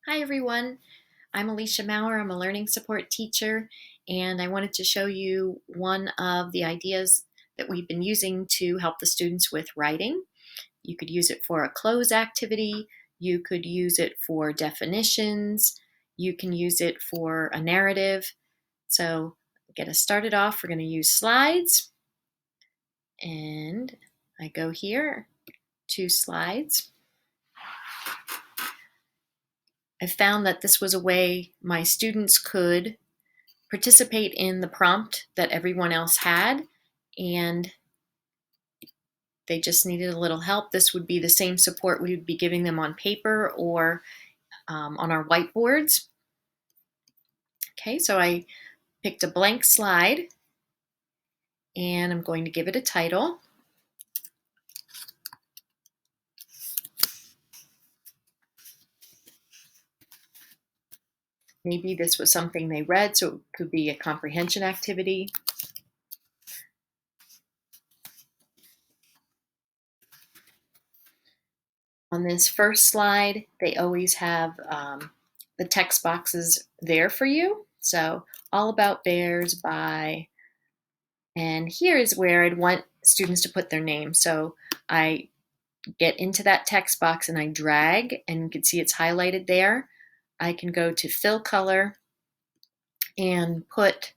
Hi everyone, I'm Alicia Maurer. I'm a learning support teacher, and I wanted to show you one of the ideas that we've been using to help the students with writing. You could use it for a cloze activity, you could use it for definitions, you can use it for a narrative. So to get us started off, we're going to use slides, and I go here to slides. I found that this was a way my students could participate in the prompt that everyone else had, and they just needed a little help. This would be the same support we would be giving them on paper or on our whiteboards. Okay, so I picked a blank slide and I'm going to give it a title. Maybe this was something they read, so it could be a comprehension activity. On this first slide, they always have the text boxes there for you. So All About Bears by, and here is where I'd want students to put their name. So I get into that text box and I drag, and you can see it's highlighted there. I can go to fill color and put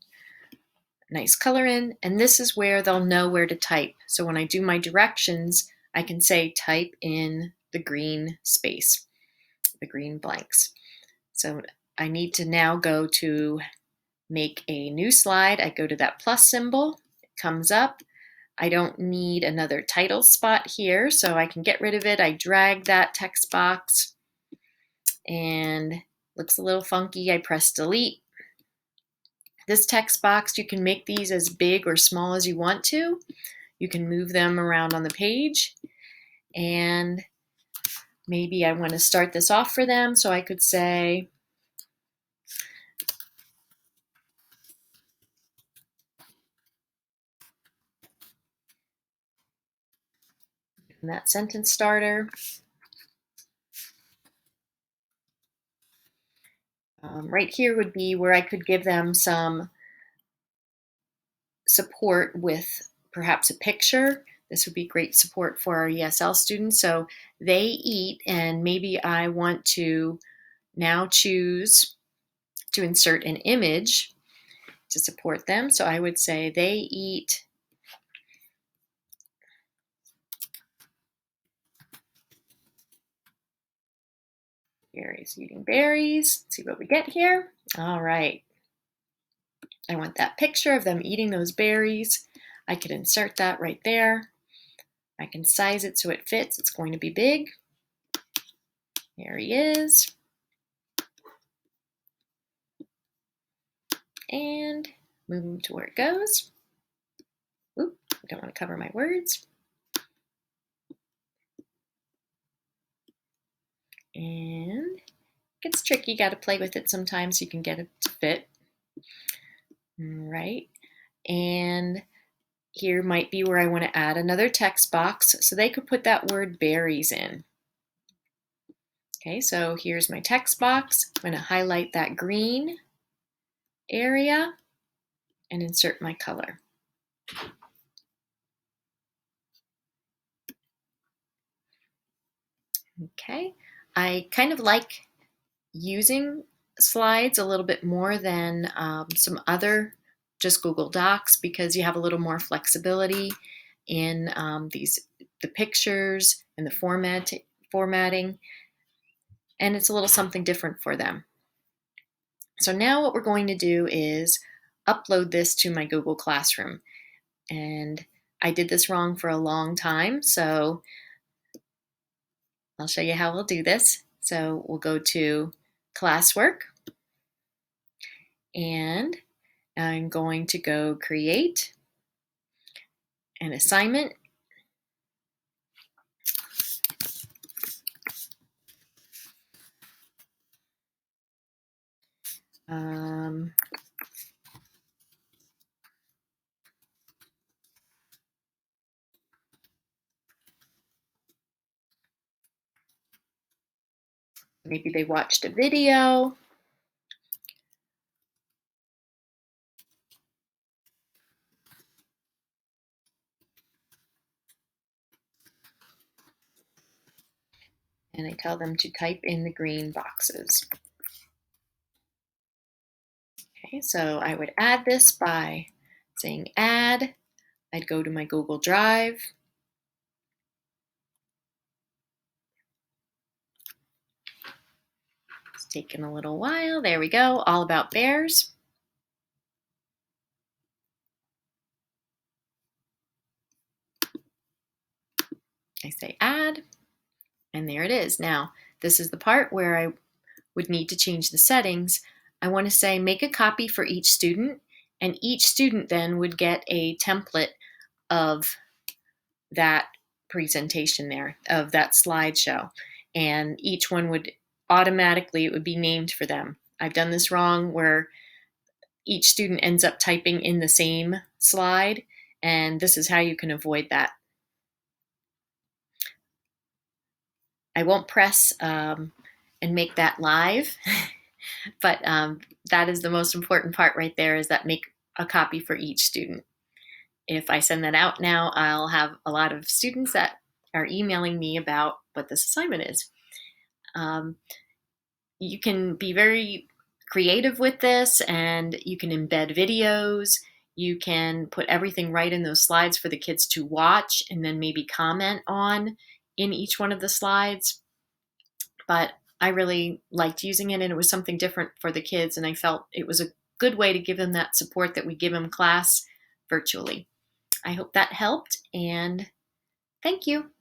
a nice color in, and this is where they'll know where to type. So when I do my directions, I can say type in the green space, the green blanks. So I need to now go to make a new slide. I go to that plus symbol, it comes up. I don't need another title spot here, so I can get rid of it. I drag that text box and looks a little funky. I press delete. This text box, you can make these as big or small as you want to. You can move them around on the page, and maybe I want to start this off for them, so I could say, in that sentence starter. Right here would be where I could give them some support with perhaps a picture. This would be great support for our ESL students. So they eat, and maybe I want to now choose to insert an image to support them. So I would say they eat berries, eating berries. Let's see what we get here. All right. I want that picture of them eating those berries. I could insert that right there. I can size it so it fits. It's going to be big. There he is. And move him to where it goes. Oop, I don't want to cover my words. And it gets tricky. You got to play with it sometimes so you can get it to fit. Right. And here might be where I want to add another text box, so they could put that word berries in. Okay, so here's my text box. I'm going to highlight that green area and insert my color. Okay, I kind of like using slides a little bit more than some other just Google Docs, because you have a little more flexibility in the pictures and the formatting, and it's a little something different for them. So now what we're going to do is upload this to my Google Classroom, and I did this wrong for a long time, so I'll show you how we'll do this. So we'll go to classwork, and I'm going to go create an assignment. Um, Maybe they watched a video. And I tell them to type in the green boxes. Okay, so I would add this by saying add. I'd go to my Google Drive. It's taken a little while. There we go. All about bears. I say add, and there it is. Now, this is the part where I would need to change the settings. I want to say make a copy for each student, and each student then would get a template of that presentation there, of that slideshow. And each one would automatically, it would be named for them. I've done this wrong where each student ends up typing in the same slide, and this is how you can avoid that. I won't press and make that live, but that is the most important part right there, is that make a copy for each student. If I send that out now, I'll have a lot of students that are emailing me about what this assignment is. You can be very creative with this, and you can embed videos. You can put everything right in those slides for the kids to watch and then maybe comment on in each one of the slides. But I really liked using it, and it was something different for the kids, and I felt it was a good way to give them that support that we give them class virtually. I hope that helped, and thank you.